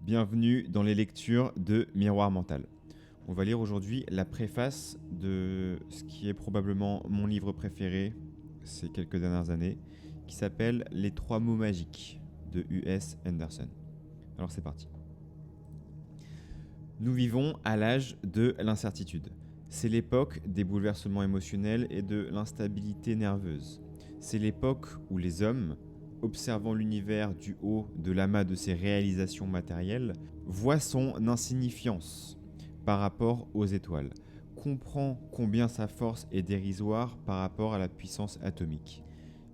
Bienvenue dans les lectures de Miroir Mental. On va lire aujourd'hui la préface de ce qui est probablement mon livre préféré ces quelques dernières années, qui s'appelle Les 3 mots magiques de U.S. Anderson. Alors c'est parti. Nous vivons à l'âge de l'incertitude. C'est l'époque des bouleversements émotionnels et de l'instabilité nerveuse. C'est l'époque où les hommes, observant l'univers du haut de l'amas de ses réalisations matérielles, voient son insignifiance par rapport aux étoiles, comprend combien sa force est dérisoire par rapport à la puissance atomique.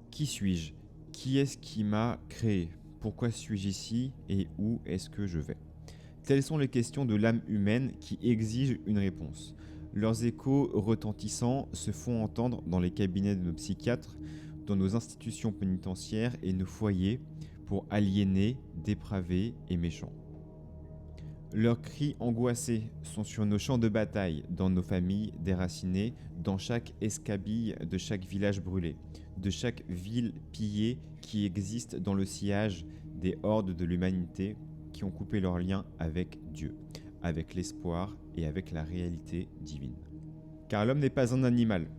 Qui suis-je ? Qui est-ce qui m'a créé ? Pourquoi suis-je ici et où est-ce que je vais ? Telles sont les questions de l'âme humaine qui exigent une réponse. Leurs échos retentissants se font entendre dans les cabinets de nos psychiatres, dans nos institutions pénitentiaires et nos foyers pour aliénés, dépravés et méchants. Leurs cris angoissés sont sur nos champs de bataille, dans nos familles déracinées, dans chaque escabille de chaque village brûlé, de chaque ville pillée qui existe dans le sillage des hordes de l'humanité qui ont coupé leurs liens avec Dieu, avec l'espoir et avec la réalité divine. Car l'homme n'est pas un animal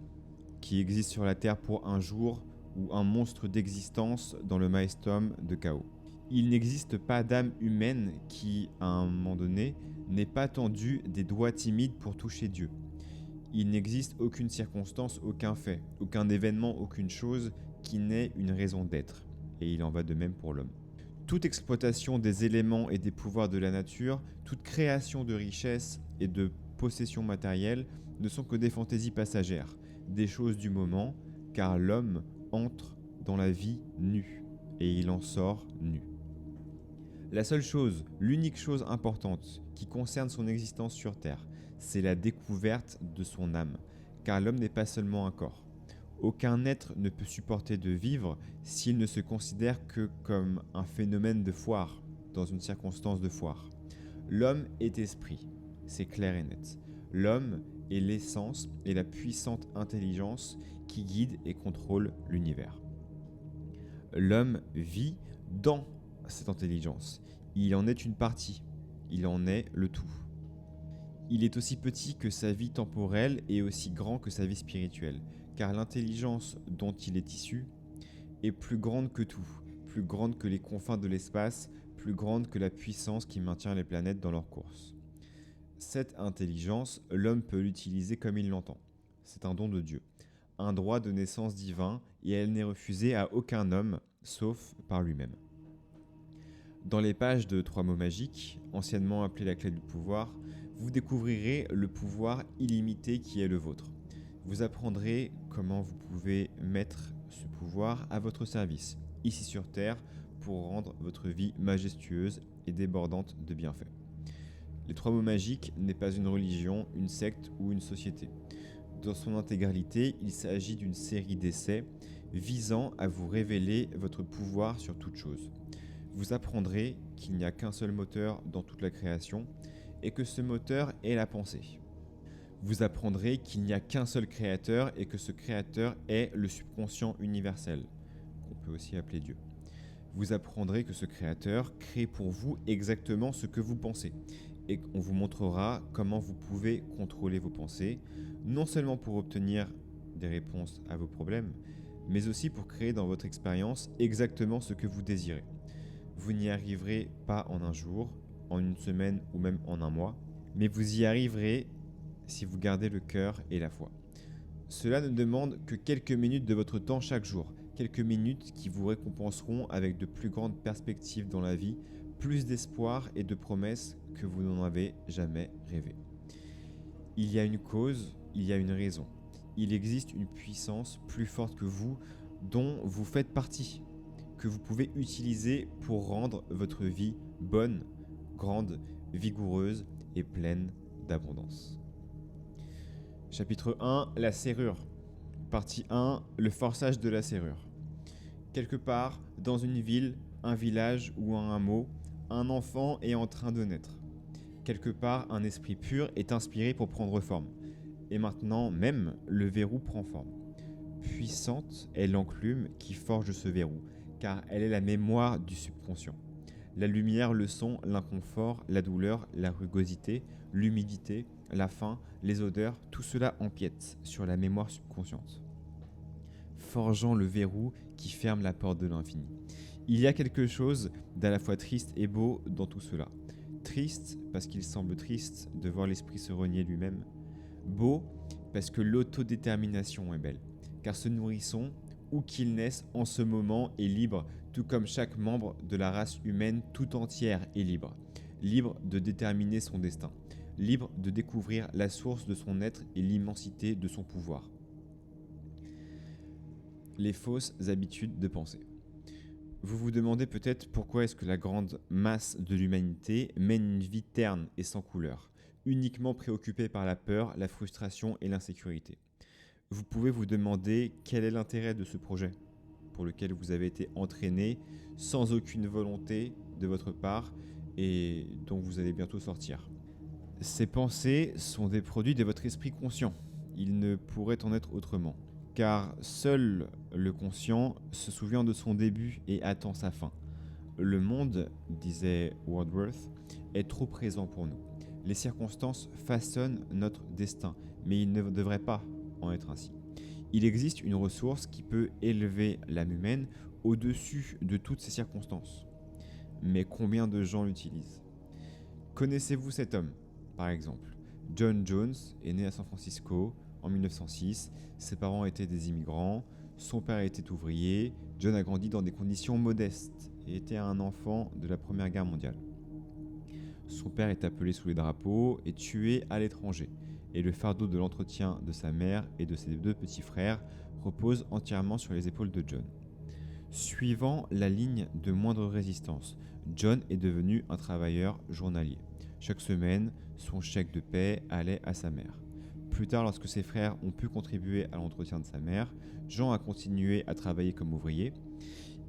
qui existe sur la terre pour un jour ou un monstre d'existence dans le maelstrom de chaos. Il n'existe pas d'âme humaine qui, à un moment donné, n'ait pas tendu des doigts timides pour toucher Dieu. Il n'existe aucune circonstance, aucun fait, aucun événement, aucune chose qui n'ait une raison d'être. Et il en va de même pour l'homme. Toute exploitation des éléments et des pouvoirs de la nature, toute création de richesses et de possessions matérielles ne sont que des fantaisies passagères, des choses du moment, car l'homme entre dans la vie nu, et il en sort nu. La seule chose, l'unique chose importante qui concerne son existence sur Terre, c'est la découverte de son âme, car l'homme n'est pas seulement un corps. Aucun être ne peut supporter de vivre s'il ne se considère que comme un phénomène de foire, dans une circonstance de foire. L'homme est esprit, c'est clair et net. L'homme est l'essence et la puissante intelligence qui guide et contrôle l'univers. L'homme vit dans cette intelligence. Il en est une partie, il en est le tout. Il est aussi petit que sa vie temporelle et aussi grand que sa vie spirituelle, car l'intelligence dont il est issu est plus grande que tout, plus grande que les confins de l'espace, plus grande que la puissance qui maintient les planètes dans leur course. Cette intelligence, l'homme peut l'utiliser comme il l'entend. C'est un don de Dieu, un droit de naissance divin, et elle n'est refusée à aucun homme, sauf par lui-même. Dans les pages de 3 mots magiques, anciennement appelées la clé du pouvoir, vous découvrirez le pouvoir illimité qui est le vôtre. Vous apprendrez comment vous pouvez mettre ce pouvoir à votre service, ici sur Terre, pour rendre votre vie majestueuse et débordante de bienfaits. Les 3 mots magiques n'est pas une religion, une secte ou une société. Dans son intégralité, il s'agit d'une série d'essais visant à vous révéler votre pouvoir sur toute chose. Vous apprendrez qu'il n'y a qu'un seul moteur dans toute la création et que ce moteur est la pensée. Vous apprendrez qu'il n'y a qu'un seul créateur et que ce créateur est le subconscient universel, qu'on peut aussi appeler Dieu. Vous apprendrez que ce créateur crée pour vous exactement ce que vous pensez et qu'on vous montrera comment vous pouvez contrôler vos pensées, non seulement pour obtenir des réponses à vos problèmes, mais aussi pour créer dans votre expérience exactement ce que vous désirez. Vous n'y arriverez pas en un jour, en une semaine ou même en un mois, mais vous y arriverez si vous gardez le cœur et la foi. Cela ne demande que quelques minutes de votre temps chaque jour, quelques minutes qui vous récompenseront avec de plus grandes perspectives dans la vie, plus d'espoir et de promesses que vous n'en avez jamais rêvé. Il y a une cause, il y a une raison. Il existe une puissance plus forte que vous dont vous faites partie, que vous pouvez utiliser pour rendre votre vie bonne, grande, vigoureuse et pleine d'abondance. Chapitre 1, la serrure. Partie 1, le forçage de la serrure. Quelque part, dans une ville, un village ou un hameau, un enfant est en train de naître. Quelque part, un esprit pur est inspiré pour prendre forme. Et maintenant même, le verrou prend forme. Puissante est l'enclume qui forge ce verrou, car elle est la mémoire du subconscient. La lumière, le son, l'inconfort, la douleur, la rugosité, l'humidité, la faim, les odeurs, tout cela empiète sur la mémoire subconsciente, forgeant le verrou qui ferme la porte de l'infini. Il y a quelque chose d'à la fois triste et beau dans tout cela. Triste parce qu'il semble triste de voir l'esprit se renier lui-même. Beau parce que l'autodétermination est belle. Car ce nourrisson, où qu'il naisse en ce moment, est libre, tout comme chaque membre de la race humaine tout entière est libre. Libre de déterminer son destin. Libre de découvrir la source de son être et l'immensité de son pouvoir. Les fausses habitudes de pensée. Vous vous demandez peut-être pourquoi est-ce que la grande masse de l'humanité mène une vie terne et sans couleur, uniquement préoccupée par la peur, la frustration et l'insécurité. Vous pouvez vous demander quel est l'intérêt de ce projet, pour lequel vous avez été entraîné sans aucune volonté de votre part et dont vous allez bientôt sortir. Ces pensées sont des produits de votre esprit conscient. Il ne pourrait en être autrement. Car seul le conscient se souvient de son début et attend sa fin. Le monde, disait Wordsworth, est trop présent pour nous. Les circonstances façonnent notre destin, mais il ne devrait pas en être ainsi. Il existe une ressource qui peut élever l'âme humaine au-dessus de toutes ces circonstances. Mais combien de gens l'utilisent ? Connaissez-vous cet homme, par exemple ? John Jones est né à San Francisco en 1906, ses parents étaient des immigrants, son père était ouvrier, John a grandi dans des conditions modestes et était un enfant de la Première Guerre mondiale. Son père est appelé sous les drapeaux et tué à l'étranger, et le fardeau de l'entretien de sa mère et de ses deux petits frères repose entièrement sur les épaules de John. Suivant la ligne de moindre résistance, John est devenu un travailleur journalier. Chaque semaine, son chèque de paie allait à sa mère. Plus tard, lorsque ses frères ont pu contribuer à l'entretien de sa mère, Jean a continué à travailler comme ouvrier.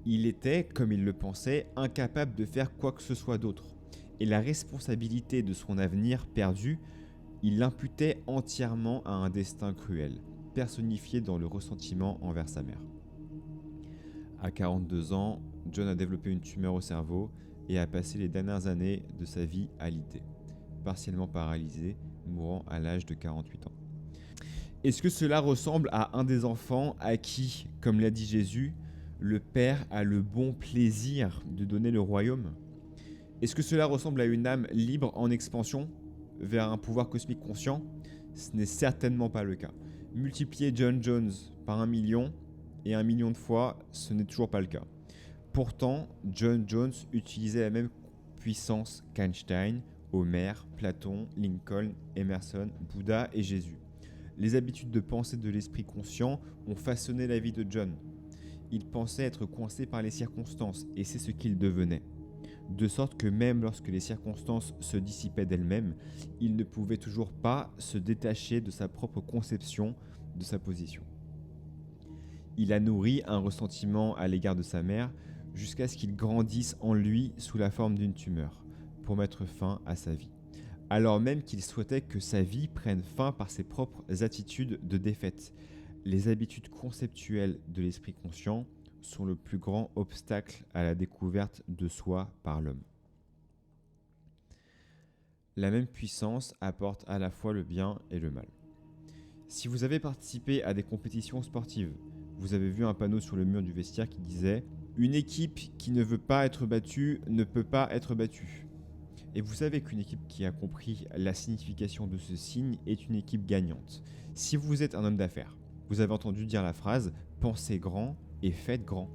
Il était, comme il le pensait, incapable de faire quoi que ce soit d'autre. Et la responsabilité de son avenir perdu, il l'imputait entièrement à un destin cruel, personnifié dans le ressentiment envers sa mère. À 42 ans, John a développé une tumeur au cerveau et a passé les dernières années de sa vie alité, partiellement paralysé, mourant à l'âge de 48 ans. Est-ce que cela ressemble à un des enfants à qui, comme l'a dit Jésus, le Père a le bon plaisir de donner le royaume ? Est-ce que cela ressemble à une âme libre en expansion vers un pouvoir cosmique conscient ? Ce n'est certainement pas le cas. Multiplier John Jones par 1 million et 1 million de fois, ce n'est toujours pas le cas. Pourtant, John Jones utilisait la même puissance qu'Einstein, Homer, Platon, Lincoln, Emerson, Bouddha et Jésus. Les habitudes de pensée de l'esprit conscient ont façonné la vie de John. Il pensait être coincé par les circonstances et c'est ce qu'il devenait. De sorte que même lorsque les circonstances se dissipaient d'elles-mêmes, il ne pouvait toujours pas se détacher de sa propre conception de sa position. Il a nourri un ressentiment à l'égard de sa mère jusqu'à ce qu'il grandisse en lui sous la forme d'une tumeur, pour mettre fin à sa vie. Alors même qu'il souhaitait que sa vie prenne fin par ses propres attitudes de défaite. Les habitudes conceptuelles de l'esprit conscient sont le plus grand obstacle à la découverte de soi par l'homme. La même puissance apporte à la fois le bien et le mal. Si vous avez participé à des compétitions sportives, vous avez vu un panneau sur le mur du vestiaire qui disait « Une équipe qui ne veut pas être battue ne peut pas être battue ». Et vous savez qu'une équipe qui a compris la signification de ce signe est une équipe gagnante. Si vous êtes un homme d'affaires, vous avez entendu dire la phrase « Pensez grand et faites grand ».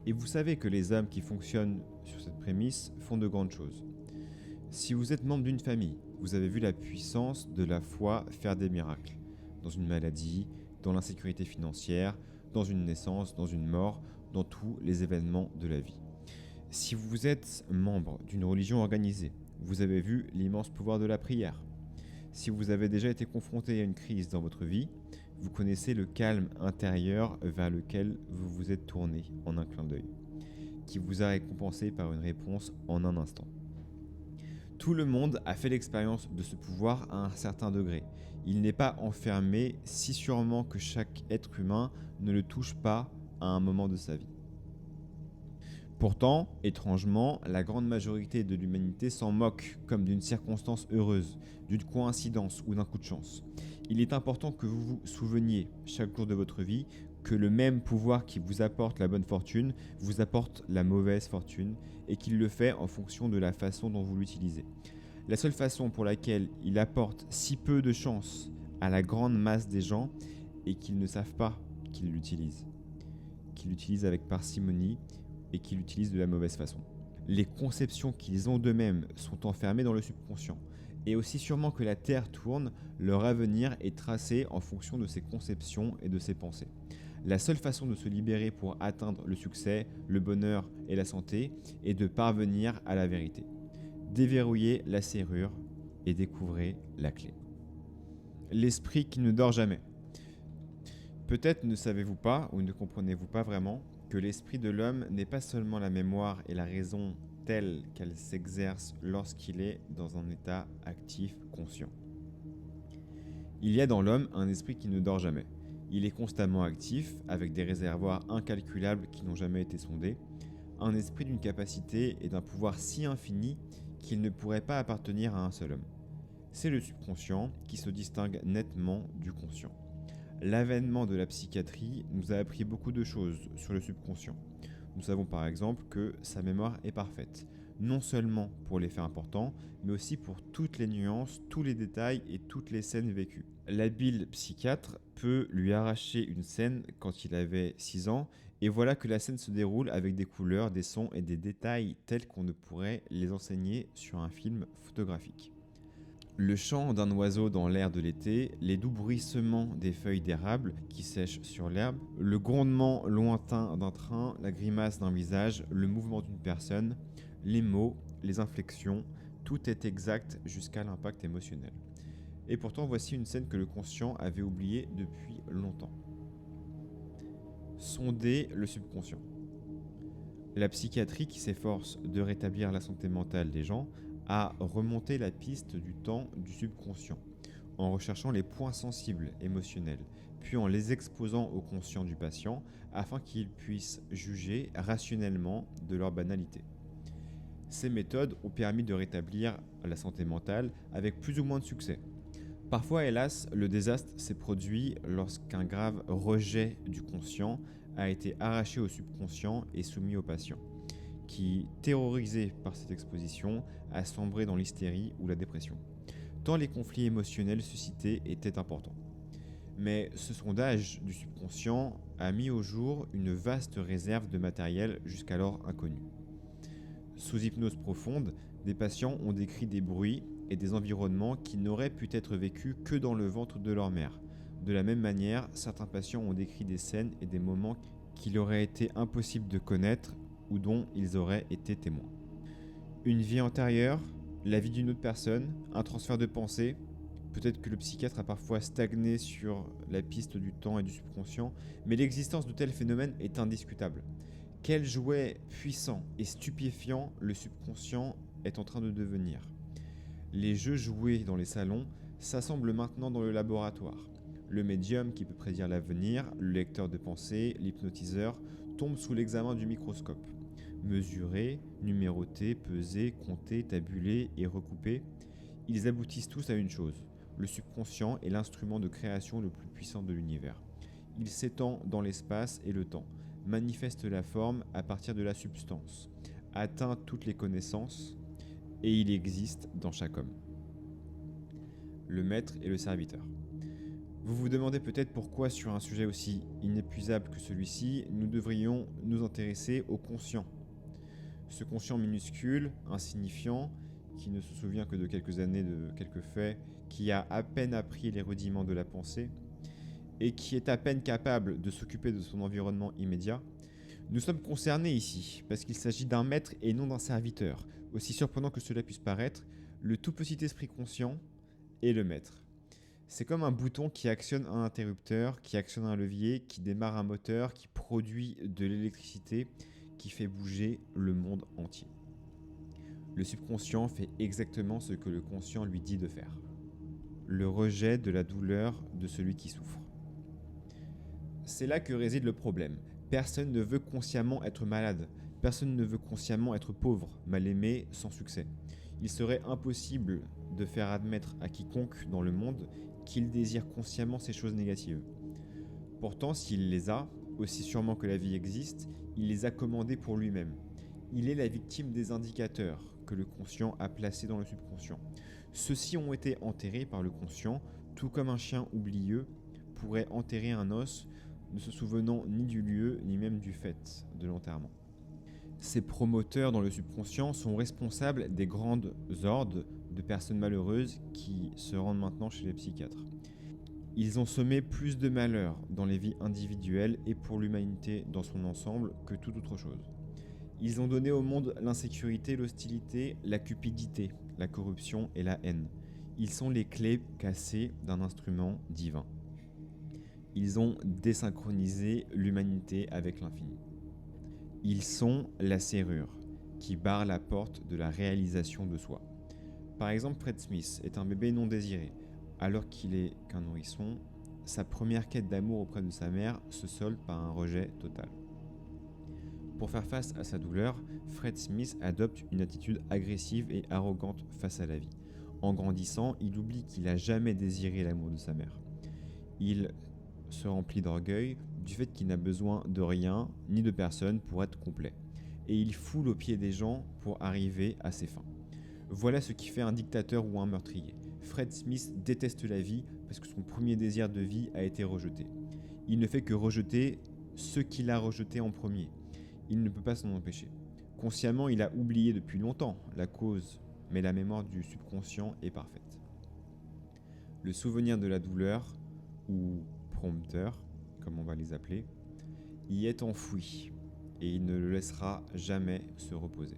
Et vous savez que les hommes qui fonctionnent sur cette prémisse font de grandes choses. Si vous êtes membre d'une famille, vous avez vu la puissance de la foi faire des miracles. Dans une maladie, dans l'insécurité financière, dans une naissance, dans une mort, dans tous les événements de la vie. Si vous êtes membre d'une religion organisée, vous avez vu l'immense pouvoir de la prière. Si vous avez déjà été confronté à une crise dans votre vie, vous connaissez le calme intérieur vers lequel vous vous êtes tourné en un clin d'œil, qui vous a récompensé par une réponse en un instant. Tout le monde a fait l'expérience de ce pouvoir à un certain degré. Il n'est pas enfermé si sûrement que chaque être humain ne le touche pas à un moment de sa vie. Pourtant, étrangement, la grande majorité de l'humanité s'en moque comme d'une circonstance heureuse, d'une coïncidence ou d'un coup de chance. Il est important que vous vous souveniez chaque jour de votre vie que le même pouvoir qui vous apporte la bonne fortune vous apporte la mauvaise fortune et qu'il le fait en fonction de la façon dont vous l'utilisez. La seule façon pour laquelle il apporte si peu de chance à la grande masse des gens est qu'ils ne savent pas qu'ils l'utilisent avec parcimonie et qu'ils l'utilisent de la mauvaise façon. Les conceptions qu'ils ont d'eux-mêmes sont enfermées dans le subconscient. Et aussi sûrement que la Terre tourne, leur avenir est tracé en fonction de ces conceptions et de ces pensées. La seule façon de se libérer pour atteindre le succès, le bonheur et la santé est de parvenir à la vérité. Déverrouillez la serrure et découvrez la clé. L'esprit qui ne dort jamais. Peut-être ne savez-vous pas ou ne comprenez-vous pas vraiment que l'esprit de l'homme n'est pas seulement la mémoire et la raison telle qu'elle s'exerce lorsqu'il est dans un état actif conscient. Il y a dans l'homme un esprit qui ne dort jamais. Il est constamment actif, avec des réservoirs incalculables qui n'ont jamais été sondés, un esprit d'une capacité et d'un pouvoir si infini qu'il ne pourrait pas appartenir à un seul homme. C'est le subconscient qui se distingue nettement du conscient. L'avènement de la psychiatrie nous a appris beaucoup de choses sur le subconscient. Nous savons par exemple que sa mémoire est parfaite, non seulement pour les faits importants, mais aussi pour toutes les nuances, tous les détails et toutes les scènes vécues. L'habile psychiatre peut lui arracher une scène quand il avait 6 ans, et voilà que la scène se déroule avec des couleurs, des sons et des détails tels qu'on ne pourrait les enseigner sur un film photographique. Le chant d'un oiseau dans l'air de l'été, les doux bruissements des feuilles d'érable qui sèchent sur l'herbe, le grondement lointain d'un train, la grimace d'un visage, le mouvement d'une personne, les mots, les inflexions, tout est exact jusqu'à l'impact émotionnel. Et pourtant, voici une scène que le conscient avait oubliée depuis longtemps. Sonder le subconscient. La psychiatrie qui s'efforce de rétablir la santé mentale des gens a remonté la piste du temps du subconscient, en recherchant les points sensibles émotionnels, puis en les exposant au conscient du patient afin qu'il puisse juger rationnellement de leur banalité. Ces méthodes ont permis de rétablir la santé mentale avec plus ou moins de succès. Parfois, hélas, le désastre s'est produit lorsqu'un grave rejet du conscient a été arraché au subconscient et soumis au patient, qui, terrorisé par cette exposition, a sombré dans l'hystérie ou la dépression, tant les conflits émotionnels suscités étaient importants. Mais ce sondage du subconscient a mis au jour une vaste réserve de matériel jusqu'alors inconnu. Sous hypnose profonde, des patients ont décrit des bruits et des environnements qui n'auraient pu être vécus que dans le ventre de leur mère. De la même manière, certains patients ont décrit des scènes et des moments qu'il aurait été impossible de connaître ou dont ils auraient été témoins. Une vie antérieure, la vie d'une autre personne, un transfert de pensée. Peut-être que le psychiatre a parfois stagné sur la piste du temps et du subconscient, mais l'existence de tels phénomènes est indiscutable. Quel jouet puissant et stupéfiant le subconscient est en train de devenir. Les jeux joués dans les salons s'assemblent maintenant dans le laboratoire. Le médium qui peut prédire l'avenir, le lecteur de pensée, l'hypnotiseur tombent sous l'examen du microscope. Mesurés, numérotés, pesés, comptés, tabulés et recoupés, ils aboutissent tous à une chose. Le subconscient est l'instrument de création le plus puissant de l'univers. Il s'étend dans l'espace et le temps, manifeste la forme à partir de la substance, atteint toutes les connaissances et il existe dans chaque homme. Le maître et le serviteur. Vous vous demandez peut-être pourquoi sur un sujet aussi inépuisable que celui-ci, nous devrions nous intéresser au conscient. Ce conscient minuscule, insignifiant, qui ne se souvient que de quelques années, de quelques faits, qui a à peine appris les rudiments de la pensée, et qui est à peine capable de s'occuper de son environnement immédiat, nous sommes concernés ici, parce qu'il s'agit d'un maître et non d'un serviteur. Aussi surprenant que cela puisse paraître, le tout petit esprit conscient est le maître. C'est comme un bouton qui actionne un interrupteur, qui actionne un levier, qui démarre un moteur, qui produit de l'électricité, qui fait bouger le monde entier. Le subconscient fait exactement ce que le conscient lui dit de faire. Le rejet de la douleur de celui qui souffre. C'est là que réside le problème. Personne ne veut consciemment être malade. Personne ne veut consciemment être pauvre, mal aimé, sans succès. Il serait impossible de faire admettre à quiconque dans le monde qu'il désire consciemment ces choses négatives. Pourtant, s'il les a, aussi sûrement que la vie existe, il les a commandées pour lui-même. Il est la victime des indicateurs que le conscient a placés dans le subconscient. Ceux-ci ont été enterrés par le conscient, tout comme un chien oublieux pourrait enterrer un os, ne se souvenant ni du lieu ni même du fait de l'enterrement. Ces promoteurs dans le subconscient sont responsables des grandes hordes de personnes malheureuses qui se rendent maintenant chez les psychiatres. Ils ont semé plus de malheur dans les vies individuelles et pour l'humanité dans son ensemble que toute autre chose. Ils ont donné au monde l'insécurité, l'hostilité, la cupidité, la corruption et la haine. Ils sont les clés cassées d'un instrument divin. Ils ont désynchronisé l'humanité avec l'infini. Ils sont la serrure qui barre la porte de la réalisation de soi. Par exemple, Fred Smith est un bébé non désiré. Alors qu'il est qu'un nourrisson, sa première quête d'amour auprès de sa mère se solde par un rejet total. Pour faire face à sa douleur, Fred Smith adopte une attitude agressive et arrogante face à la vie. En grandissant, il oublie qu'il n'a jamais désiré l'amour de sa mère. Il se remplit d'orgueil du fait qu'il n'a besoin de rien ni de personne pour être complet. Et il foule aux pieds des gens pour arriver à ses fins. Voilà ce qui fait un dictateur ou un meurtrier. Fred Smith déteste la vie parce que son premier désir de vie a été rejeté. Il ne fait que rejeter ce qu'il a rejeté en premier. Il ne peut pas s'en empêcher. Consciemment, il a oublié depuis longtemps la cause, mais la mémoire du subconscient est parfaite. Le souvenir de la douleur, ou prompteur, comme on va les appeler, y est enfoui et il ne le laissera jamais se reposer.